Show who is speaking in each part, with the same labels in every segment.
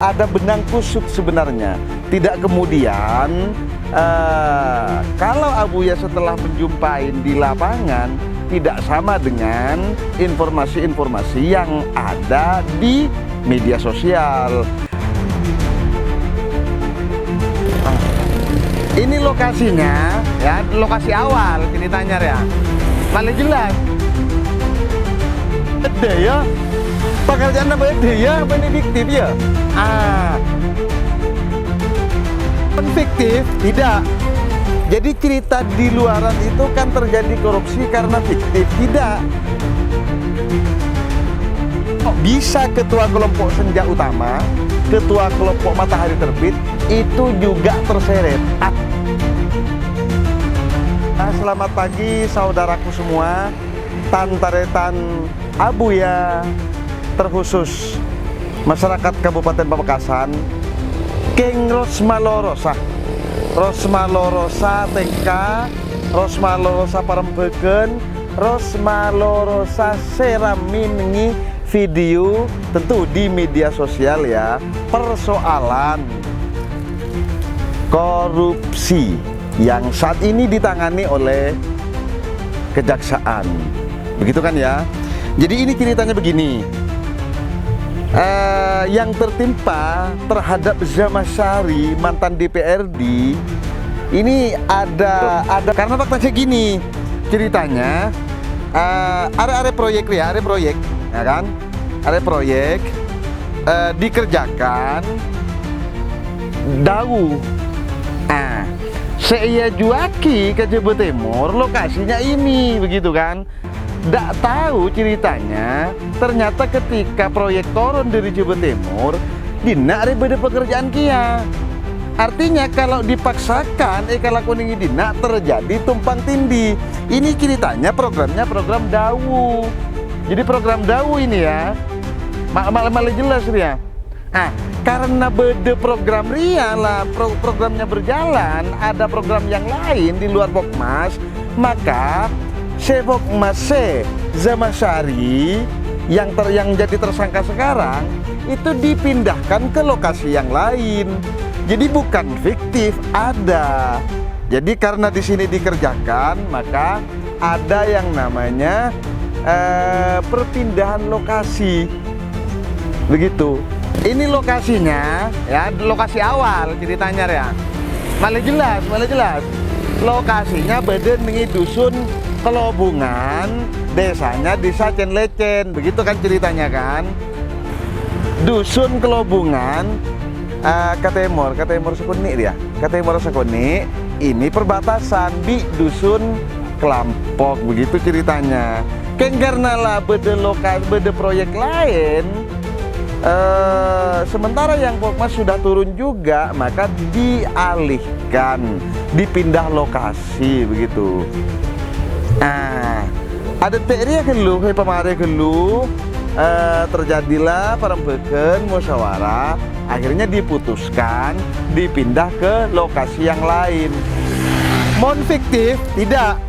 Speaker 1: Ada benang kusut sebenarnya. Tidak kemudian kalau Abuya setelah menjumpai di lapangan tidak sama dengan informasi-informasi yang ada di media sosial. Ini lokasinya ya, lokasi awal ceritanya ya. Paling jelas. Ada ya. Pekerjaan namanya dia fiktif ya. Fiktif tidak. Jadi cerita di luaran itu kan terjadi korupsi karena fiktif tidak. Bisa ketua kelompok Senja Utama, ketua kelompok Matahari Terbit itu juga terseret. Selamat pagi saudaraku semua. Tantaretan Abuya terkhusus masyarakat Kabupaten Pamekasan, Keng Rosmalorosa Tengka, Rosmalorosa Parembeken, Rosmalorosa Seramingi video tentu di media sosial ya, persoalan korupsi yang saat ini ditangani oleh kejaksaan, begitu kan ya. Jadi ini ceritanya begini, yang tertimpa terhadap Zamasyari mantan DPRD ini ada karena faktanya gini ceritanya, ada proyek ya, kan, ada proyek dikerjakan dawu. Saya juaki ke Jawa Timur, lokasinya ini begitu kan. Nggak tahu ceritanya, ternyata ketika proyek turun dari Jawa Timur, dina ada pekerjaan kia. Artinya kalau dipaksakan, kalau kuningi dina terjadi tumpang tindih. Ini ceritanya programnya program dawu. Jadi program dawu ini ya, malah jelas ya. Karena beda program ria lah, programnya berjalan, ada program yang lain di luar Pokmas, maka Pokmas Zamasyari yang jadi tersangka sekarang itu dipindahkan ke lokasi yang lain. Jadi bukan fiktif, ada. Jadi karena di sini dikerjakan, maka ada yang namanya perpindahan lokasi. Begitu. Ini lokasinya ya, lokasi awal ceritanya ya. Malah jelas. Lokasinya beda dengan dusun Kelobungan, desanya Desa Cenlecen, begitu kan ceritanya kan. Dusun Kelobungan, Katemor Sekuni dia. Katemor Sekuni ini perbatasan di dusun Kelampok, begitu ceritanya. Karena lah beda proyek lain. Sementara yang Pokmas sudah turun juga, maka dialihkan, dipindah lokasi begitu. Ada teori kelu, pemare kelu, terjadilah Parembeken musyawarah, akhirnya diputuskan dipindah ke lokasi yang lain. Mon fiktif tidak.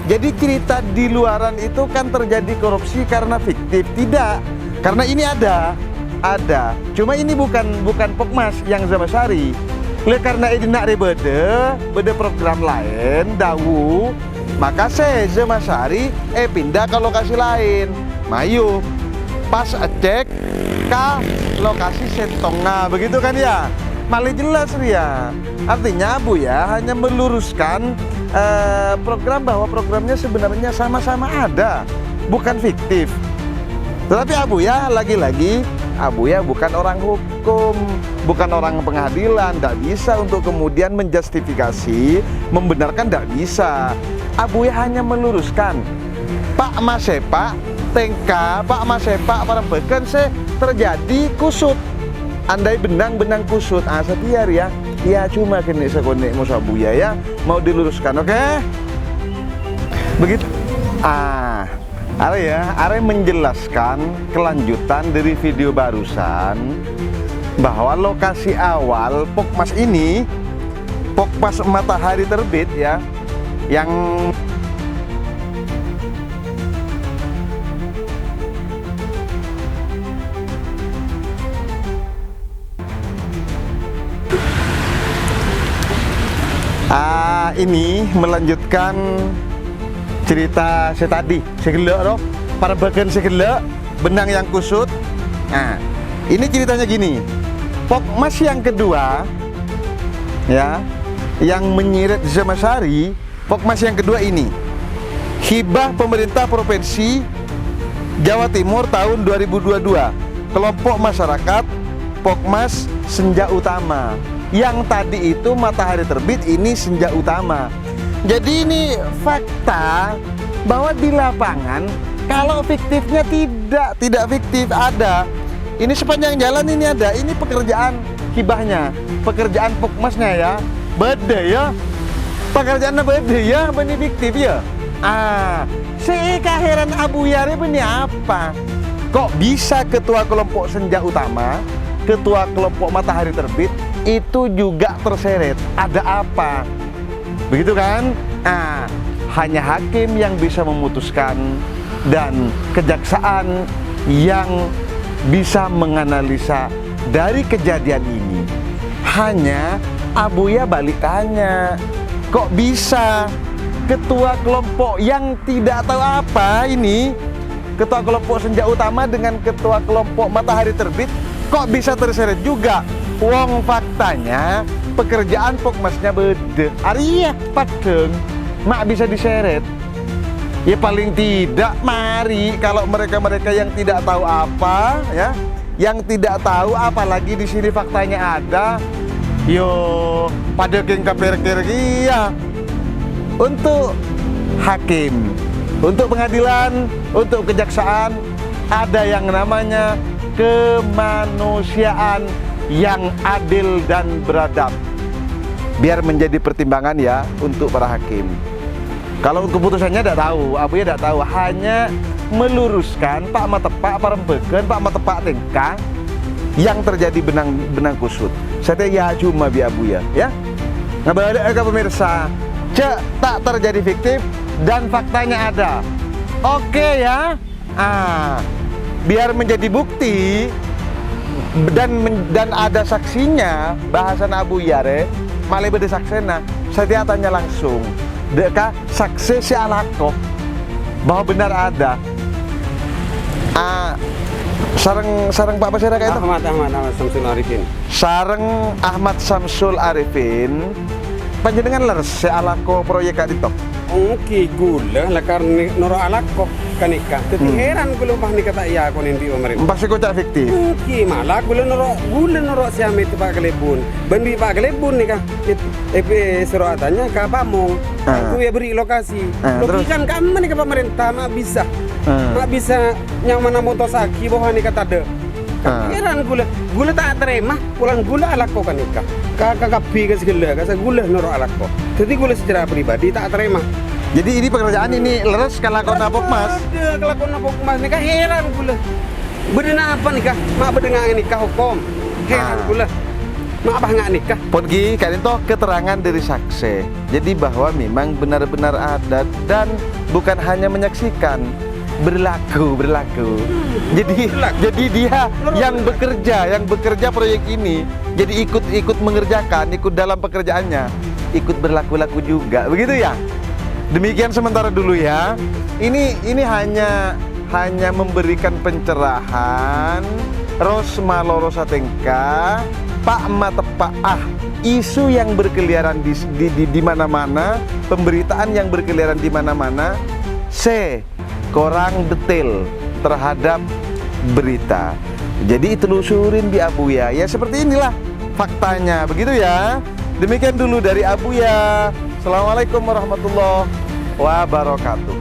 Speaker 1: Jadi cerita di luaran itu kan terjadi korupsi karena fiktif tidak. Karena ini ada. Cuma ini bukan Pokmas yang Zamasyari. Karena ini nak beda program lain dawu, maka Zamasyari pindah ke lokasi lain. Mayu pas cek ke lokasi Sentonga, begitu kan ya. Malah jelas ya. Artinya Abuya hanya meluruskan program, bahwa programnya sebenarnya sama-sama ada, bukan fiktif. Tetapi Abuya lagi-lagi, Abuya bukan orang hukum, bukan orang pengadilan, tidak bisa untuk kemudian menjustifikasi, membenarkan, tidak bisa. Abuya hanya meluruskan, Pak Masepa Tengka, Pak Masepa Parembeken terjadi kusut, andai benang kusut. Setiar ya, cuma kini sekonek musuh Abuya ya, mau diluruskan, oke? Begitu. Are menjelaskan kelanjutan dari video barusan, bahwa lokasi awal Pokmas ini, Pokmas Matahari Terbit ya, yang Ini melanjutkan cerita saya tadi, segelek roh, para bagian segelek, benang yang kusut. Nah, ini ceritanya gini. Pokmas yang kedua, ya, yang menyiret Zamasari, Pokmas yang kedua ini, hibah pemerintah provinsi Jawa Timur tahun 2022, kelompok masyarakat Pokmas Senja Utama. Yang tadi itu matahari terbit, ini senja utama. Jadi ini fakta bahwa di lapangan kalau fiktifnya tidak fiktif ada. Ini sepanjang jalan ini ada. Ini pekerjaan hibahnya, pekerjaan Pokmasnya ya. Beda ya. Pekerjaannya beda ya, benih fiktif ya. Sekaheran Abu Yare ini apa? Kok bisa ketua kelompok senja utama, ketua kelompok matahari terbit itu juga terseret? Ada apa? Begitu kan? Hanya hakim yang bisa memutuskan dan kejaksaan yang bisa menganalisa dari kejadian ini. Hanya Abuya balik tanya, kok bisa ketua kelompok yang tidak tahu apa ini, ketua kelompok senja utama dengan ketua kelompok matahari terbit kok bisa terseret juga? Wong faktanya pekerjaan Pokmasnya beda. Arya padeng mak bisa diseret. Ya paling tidak mari kalau mereka-mereka yang tidak tahu apa ya, yang tidak tahu apalagi di sini faktanya ada, yo pada geng kaper-ker ya. Untuk hakim, untuk pengadilan, untuk kejaksaan ada yang namanya kemanusiaan yang adil dan beradab, biar menjadi pertimbangan ya untuk para hakim. Kalau keputusannya tidak tahu, Abuya tidak tahu, hanya meluruskan Pak Matepak Parembeken, Pak Matepak Tengkang yang terjadi benang kusut. Saya ya cuma bi Abuya ya. Ngabalik ke pemirsa, tak terjadi fiktif dan faktanya ada. Oke ya. Biar menjadi bukti dan ada saksinya, bahasan Abu Yare malih bede saksena. Saya tanya langsung, deka saksi si alako bahwa benar ada. Sareng Pak Pasira kayak itu
Speaker 2: Ahmad Samsul Arifin.
Speaker 1: Sareng Ahmad Samsul Arifin panjenengan leres si alako proyek kak ditok.
Speaker 2: Oke, gula lah karena noro alak kok kanika. Tapi heran gula mah nika tak iya kon indi pemerintah.
Speaker 1: Pasti kocak fiktif.
Speaker 2: Oke, malah gula noro siam itu Pak Gelebun. Bendi Pak Gelebun nika. Suratanya ke Pamong. Aku ya beri lokasi. Lokasi kan kamu nika pemerintah mak bisa. Mak bisa yang mana motosaki bahwa nika tade. Heran gula tak terima pulang gula alak kok kanika. Kakak kapi ke segala, kasih gula noro alak kok. Jadi gula secara pribadi tak terima.
Speaker 1: Jadi ini pekerjaan ini leres kalau kau Pokmas.
Speaker 2: Ada kalau Pokmas nih heran gula. Berdena apa nikah? Mak berdengar nikah hukum. Heran gula. Mak apa nggak nikah?
Speaker 1: Pergi kalian toh keterangan dari saksi. Jadi bahwa memang benar-benar ada dan bukan hanya menyaksikan. Berlaku. Jadi dia yang bekerja proyek ini jadi ikut mengerjakan, ikut dalam pekerjaannya, ikut berlaku juga, begitu ya. Demikian sementara dulu ya. Ini hanya memberikan pencerahan Rosma Lorosa Tengka, Pak Matepak isu yang berkeliaran di mana-mana, pemberitaan yang berkeliaran di mana-mana. Kurang detail terhadap berita. Jadi telusurin di Abuya. Ya seperti inilah faktanya, begitu ya. Demikian dulu dari Abuya. Assalamualaikum warahmatullahi wabarakatuh.